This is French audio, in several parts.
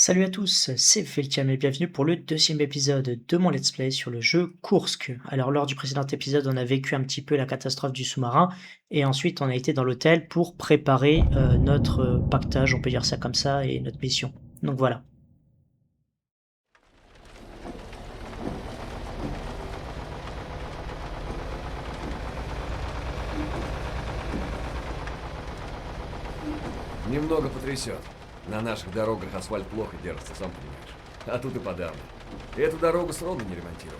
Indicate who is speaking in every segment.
Speaker 1: Salut à tous, c'est Feltiam et bienvenue pour le deuxième épisode de mon let's play sur le jeu Kursk. Alors lors du précédent épisode, on a vécu un petit peu la catastrophe du sous-marin et ensuite on a été dans l'hôtel pour préparer notre pactage, on peut dire ça comme ça, et notre mission. Donc voilà.
Speaker 2: Немного потрясет. На наших дорогах асфальт плохо держится, сам понимаешь. А тут и подавно. Эту дорогу сроду не ремонтировали.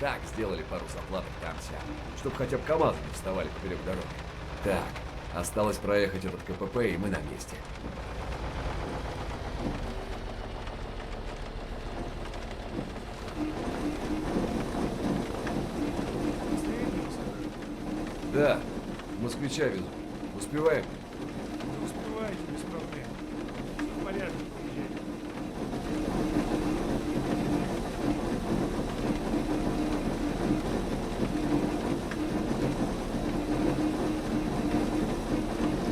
Speaker 2: Так, сделали пару заплаток там-сям, чтобы хотя бы КамАЗы не вставали поперек дороги. Так, осталось проехать этот КПП, и мы на месте. Да, москвича везу. Успеваем?
Speaker 3: Не успеваете без проблем. Все в порядке, приезжайте.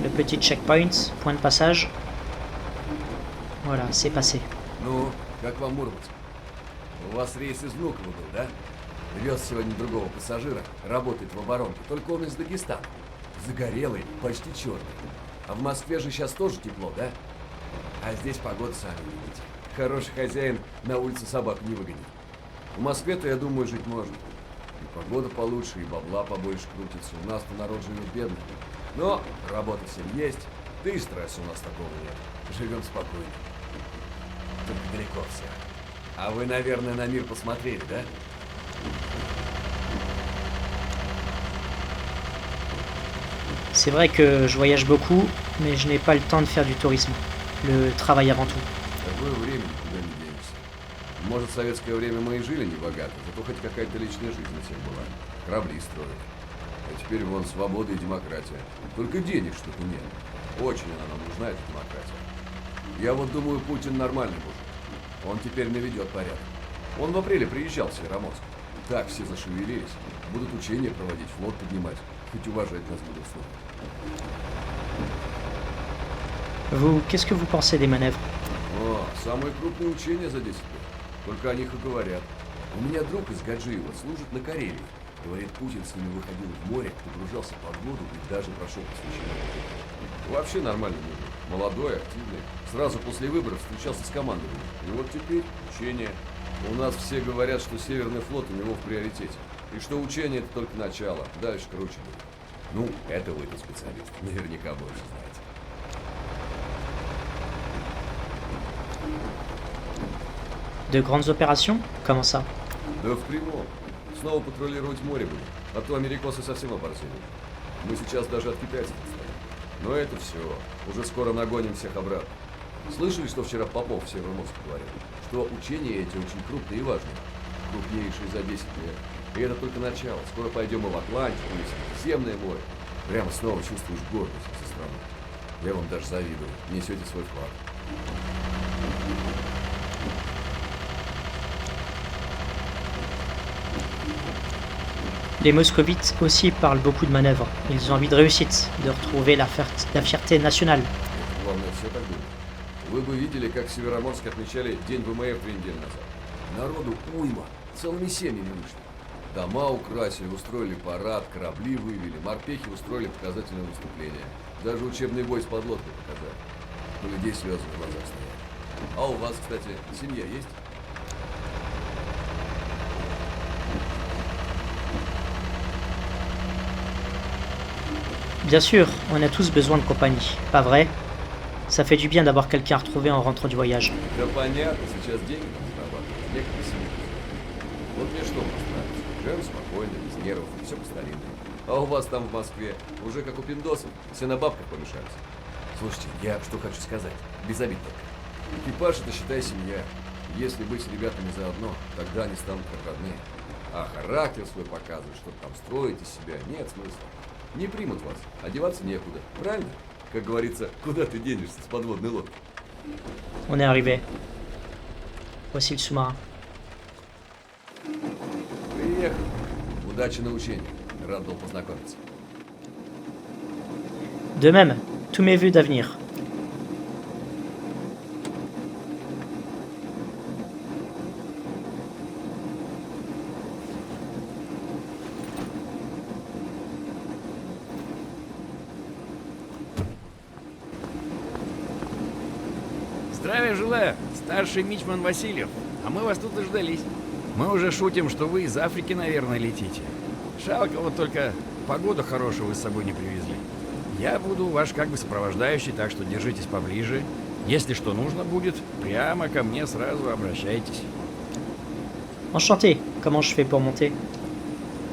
Speaker 1: Le petit checkpoint, point de passage. Voilà, c'est passé.
Speaker 2: Ну, как вам Мурманск? У вас рейс из Внуково был, да? Вез сегодня другого пассажира, работает в оборонке, только он из Дагестана. Загорелый, почти черный. А в Москве же сейчас тоже тепло, да? А здесь погода, сами видите. Хороший хозяин на улице собаку не выгонит. В Москве-то, я думаю, жить можно. И погода получше, и бабла побольше крутится. У нас-то народ живет бедно. Но работа всем есть, да и стресса у нас такого нет. Живем спокойно. Только далеко все. А вы, наверное, на мир посмотрели, да?
Speaker 1: C'est vrai que je voyage beaucoup, mais je n'ai pas le temps de faire du tourisme. Le travail avant tout.
Speaker 2: Такое время никуда не денешься. Может, в советское время мы и жили небогато, зато хоть какая-то личная жизнь у всех была. Корабли строили. А теперь вон свобода и демократия. Только денег что-то нет. Очень она нам нужна, эта демократия. Я вот думаю, Путин нормальный мужик. Он теперь наведет порядок. Он в апреле приезжал в Североморск. Так все зашевелились. Будут учения проводить, флот поднимать. Хоть уважать нас будут снова.
Speaker 1: Vous, qu'est-ce que vous pensez des manœuvres?
Speaker 2: О, самые крупные учения за 10 лет. Только о них и говорят. У меня друг из Гаджиева служит на Карелии. Говорит, Путин с ними выходил в море, погружался под воду и даже прошел посвящение. Вообще нормальный мужик. Молодой, активный. Сразу после выборов встречался с командованием. И вот теперь учения. У нас все говорят, что Северный флот у него в приоритете. И что учение это только начало. Дальше круче будет. Ну, это вы тут специалист. Наверняка больше знаете.
Speaker 1: De grandes opérations? Comment ça?
Speaker 2: Да в прямом. Снова патрулировать море будем. А то америкосы совсем оборзели. Мы сейчас даже от китайцев отстаем. Но это все. Уже скоро нагоним всех обратно. Слышали, что вчера Попов в Североморске говорил? Что учения эти очень крупные и важные. Крупнейшие за 10 лет. И это только начало. Скоро пойдем и в Атлантику, и в Средиземное море. Прямо снова чувствуешь гордость за страну. Я вам даже завидую. Несете свой вклад.
Speaker 1: Les moscovites aussi parlent beaucoup de manœuvres. Ils ont envie de réussite, de retrouver la fierté nationale.
Speaker 2: Это главное, все так думают. Вы бы видели, как в Североморске отмечали День ВМФ 2 недели назад. Народу уйма, целыми семьями вышли. Дома украсили, устроили парад, корабли вывели, морпехи устроили показательное выступление. Даже учебный бой с подлодкой показали. У людей слезы в глазах стоят. А у вас, кстати, семья есть?
Speaker 1: Bien sûr, on a tous besoin de compagnie, pas vrai? Ça fait du bien d'avoir quelqu'un à retrouver en rentrant du voyage.
Speaker 2: Да понятно, сейчас деньги надо зарабатывать, некогда семью. Вот мне что может нравится. Живем спокойно, без нервов, все по старинному. А у вас там в Москве уже как у пиндосов, все на бабках помешались. Слушайте, я что хочу сказать, без обид только. Экипаж это, считай, семья. Если быть с ребятами заодно, тогда они станут как родные. А характер свой показывать, что там строить из себя, нет смысла. Не примут вас, одеваться некуда, правильно? Как говорится, куда ты денешься с подводной лодки?
Speaker 1: On est arrivé. Voici le sous-marin.
Speaker 2: Приехал. Удачи на учениях. Рад был познакомиться.
Speaker 1: De même, tous mes vœux d'avenir.
Speaker 4: Здравия желаю, старший мичман Васильев. А мы вас тут дождались. Мы уже шутим, что вы из Африки, наверное, летите. Жалко, вот только погоду хорошую вы с собой не привезли. Я буду ваш как бы сопровождающий, так что держитесь поближе. Если что нужно будет, прямо ко мне сразу обращайтесь.
Speaker 1: Enchanté. Comment je fais pour monter?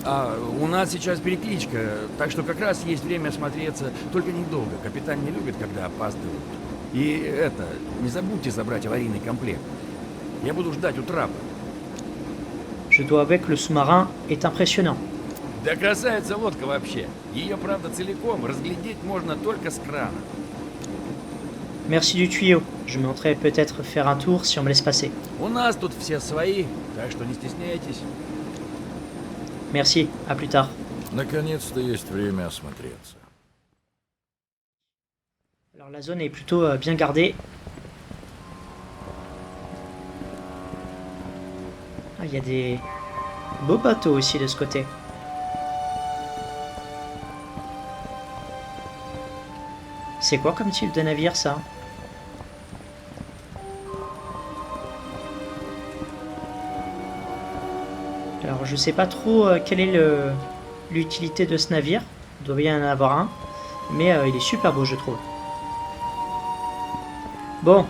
Speaker 4: А у нас сейчас перекличка, так что как раз есть время осмотреться, только недолго. Капитан не любит, когда опаздывают. И это, не забудьте забрать аварийный комплект. Я буду ждать у трапа.
Speaker 1: Je dois avouer que le sous-marin est impressionnant.
Speaker 4: Да красавица лодка вообще. Ее, правда, целиком разглядеть можно только с крана.
Speaker 1: Merci du tuyau. Je monterai peut-être faire un tour si on me laisse passer.
Speaker 4: У нас тут все свои, так что не стесняйтесь.
Speaker 1: Merci, à plus tard.
Speaker 5: Наконец-то есть время осмотреться.
Speaker 1: Alors la zone est plutôt bien gardée. Ah, il y a des beaux bateaux aussi de ce côté. C'est quoi comme type de navire ça? Alors je sais pas trop quelle est l'utilité de ce navire. Il doit bien y en avoir un. Mais il est super beau je trouve. Bon.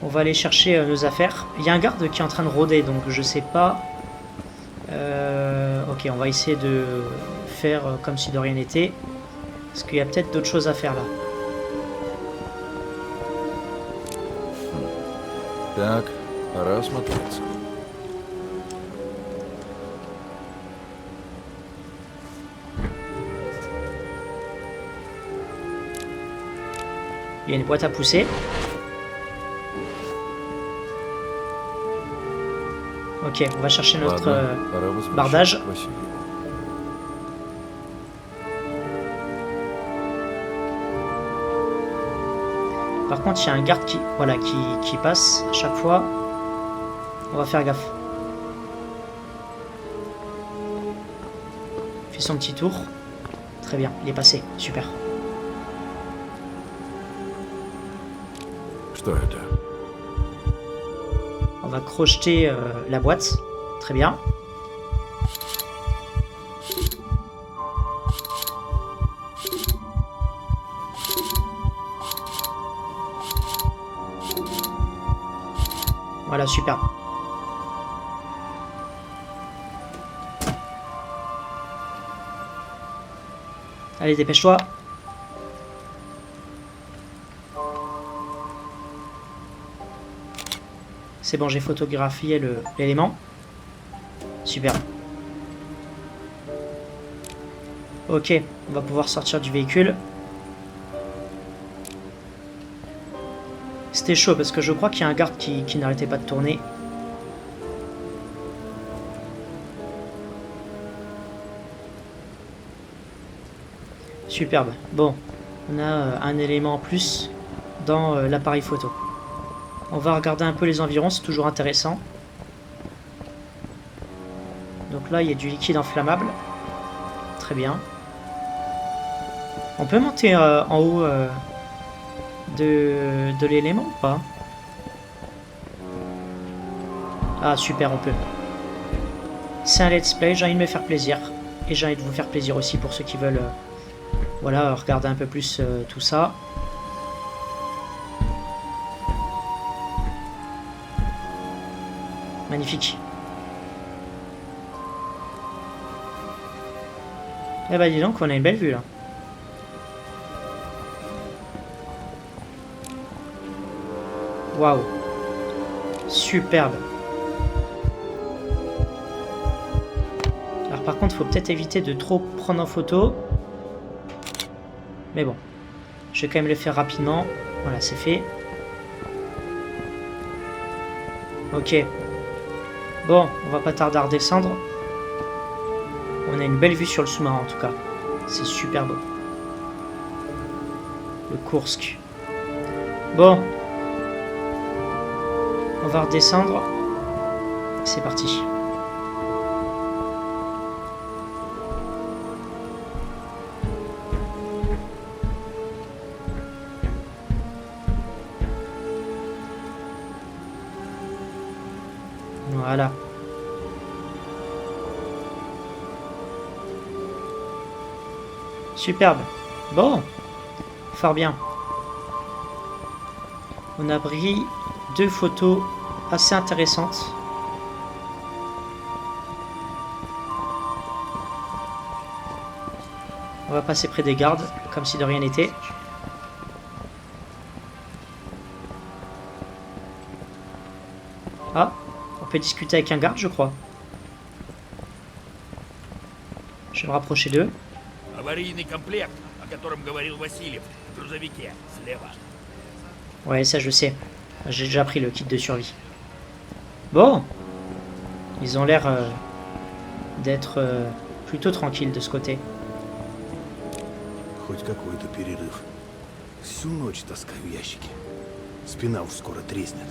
Speaker 1: On va aller chercher nos affaires. Il y a un garde qui est en train de rôder donc je sais pas. Ok, on va essayer de faire comme si de rien n'était. Parce qu'il y a peut-être d'autres choses à faire là.
Speaker 5: Так, пора осмотреться.
Speaker 1: Il y a une boîte à pousser. Ok, on va chercher notre
Speaker 5: Ладно, пора возвращаться
Speaker 1: бардаж.
Speaker 5: к Васильеву.
Speaker 1: Par contre, il y a un garde qui, voilà, qui passe à chaque fois. On va faire gaffe. Il fait son petit tour. Très bien, il est passé. Super.
Speaker 5: Что это?
Speaker 1: On va crocheter la boîte. Très bien. Voilà, super. Allez, dépêche-toi. C'est bon, j'ai photographié l'élément. Super. Ok, on va pouvoir sortir du véhicule. C'était chaud parce que je crois qu'il y a un garde qui n'arrêtait pas de tourner. Superbe. Bon, on a un élément en plus dans l'appareil photo. On va regarder un peu les environs, c'est toujours intéressant. Donc là, il y a du liquide inflammable. Très bien. On peut monter en haut de l'élément ou pas? Ah super, on peut. C'est un let's play, j'ai envie de me faire plaisir. Et j'ai envie de vous faire plaisir aussi pour ceux qui veulent voilà, regarder un peu plus tout ça. Magnifique. Eh bah dis donc, on a une belle vue là. Waouh. Superbe. Alors par contre, il faut peut-être éviter de trop prendre en photo. Mais bon. Je vais quand même le faire rapidement. Voilà, c'est fait. Ok. Bon, on va pas tarder à redescendre. On a une belle vue sur le sous-marin en tout cas. C'est super beau. Le Koursk. Bon. On va redescendre. C'est parti. Voilà. Superbe. Bon. Fort bien. On a pris 2 photos assez intéressantes. On va passer près des gardes, comme si de rien n'était. Ah, on peut discuter avec un garde, je crois. Je vais me rapprocher d'eux.
Speaker 6: Аварийный комплект, о котором говорил Васильев, в грузовике, слева.
Speaker 1: Ouais, ça je sais. J'ai déjà pris le kit de survie. Bon. Ils ont l'air d'être plutôt tranquilles de ce côté.
Speaker 7: Хоть какой-то перерыв. Всю ночь таскаю ящики. Спина уж скоро треснет.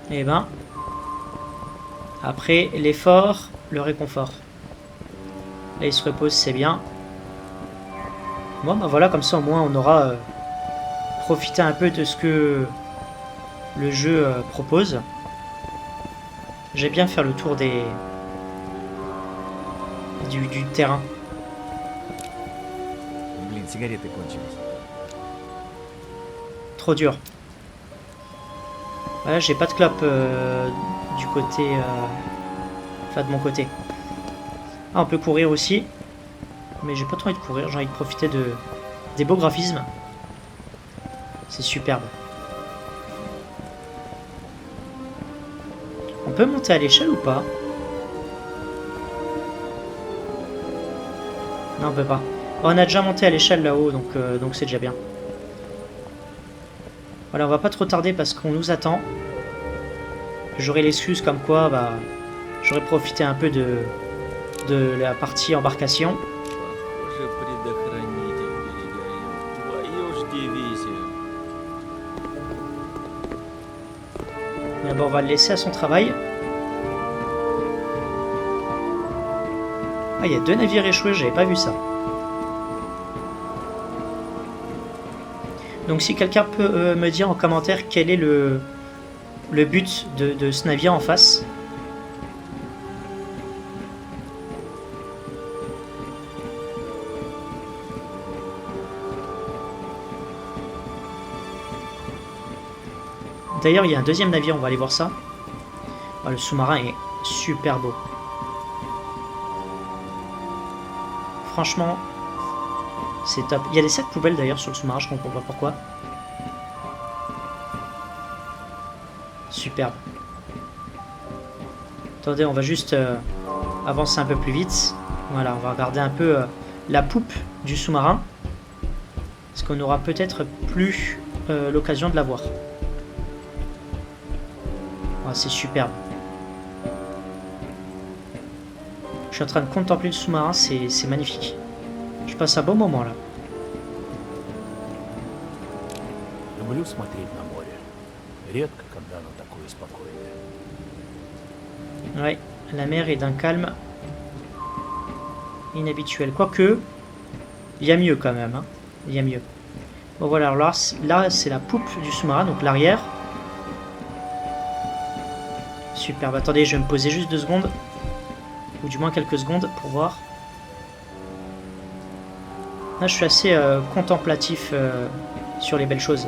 Speaker 1: Eh ben. Après l'effort, le réconfort. Là, il se repose, c'est bien. Bon, bah voilà, comme ça au moins on aura profité un peu de ce que le jeu propose. J'aime bien faire le tour du terrain.
Speaker 4: Блин, сигареты кончились.
Speaker 1: Trop dur. Voilà, j'ai pas de clope du côté... Enfin, de mon côté. Ah, on peut courir aussi. Mais j'ai pas trop envie de courir, j'ai envie de profiter des beaux graphismes. C'est superbe. On peut monter à l'échelle ou pas? Non, on peut pas. On a déjà monté à l'échelle là-haut, donc c'est déjà bien. Voilà, on va pas trop tarder parce qu'on nous attend. J'aurai l'excuse comme quoi, bah, j'aurais profité un peu de la partie embarcation.
Speaker 8: Похоже, предохранитель перегорел. Твою ж дивизию.
Speaker 1: Mais bon, on va le laisser à son travail. Ah, il y a 2 navires échoués, j'avais pas vu ça. Donc si quelqu'un peut me dire en commentaire quel est le but de ce navire en face. D'ailleurs, il y a un deuxième navire, on va aller voir ça. Oh, le sous-marin est super beau. Franchement, c'est top. Il y a des sacs poubelles d'ailleurs sur le sous-marin, je comprends pas pourquoi. Superbe. Attendez, on va juste avancer un peu plus vite. Voilà, on va regarder un peu la poupe du sous-marin. Parce qu'on aura peut-être plus l'occasion de la voir. Oh, c'est superbe. Je suis en train de contempler le sous-marin, c'est magnifique. Je passe un bon moment là.
Speaker 7: Люблю смотреть на море. Редко, когда оно такое спокойное.
Speaker 1: Ouais, la mer est d'un calme inhabituel. Quoique, il y a mieux quand même. Hein. Il y a mieux. Bon voilà, alors là c'est la poupe du sous-marin, donc l'arrière. Superbe. Attendez, je vais me poser juste 2 secondes. Ou du moins quelques secondes pour voir. Là, je suis assez contemplatif sur les belles choses.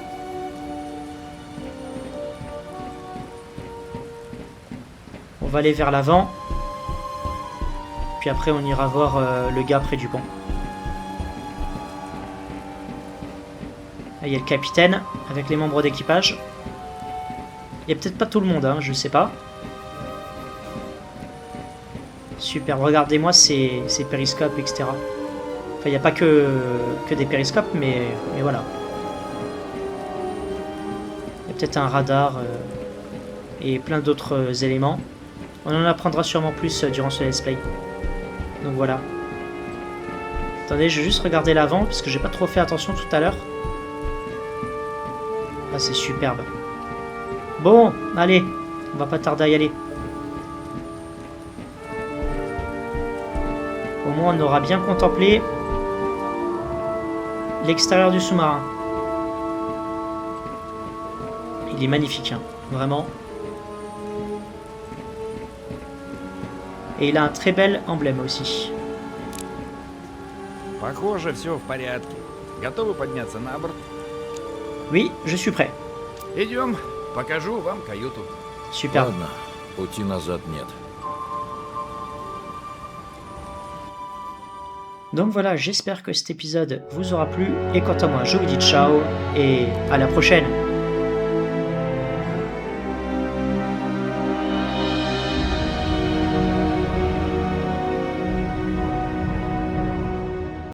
Speaker 1: On va aller vers l'avant. Puis après, on ira voir le gars près du pont. Là, il y a le capitaine avec les membres d'équipage. Il n'y a peut-être pas tout le monde, hein, je sais pas. Super, regardez-moi ces périscopes, etc. Enfin, il n'y a pas que des périscopes, mais voilà. Il y a peut-être un radar et plein d'autres éléments. On en apprendra sûrement plus durant ce let's play. Donc voilà. Attendez, je vais juste regarder l'avant, parce que j'ai pas trop fait attention tout à l'heure. Ah, c'est superbe. Bon, allez, on va pas tarder à y aller. Au moins, on aura bien contemplé l'extérieur du sous-marin. Il est magnifique, hein, vraiment. Et il a un très bel emblème aussi.
Speaker 4: Похоже, все в порядке. Готовы подняться на борт?
Speaker 1: Oui, je suis prêt.
Speaker 4: Идем, покажу вам каюту.
Speaker 1: Super.
Speaker 5: Ладно, пути назад нет.
Speaker 1: Donc voilà, j'espère que cet épisode vous aura plu. Et quant à moi, je vous dis ciao et à la prochaine.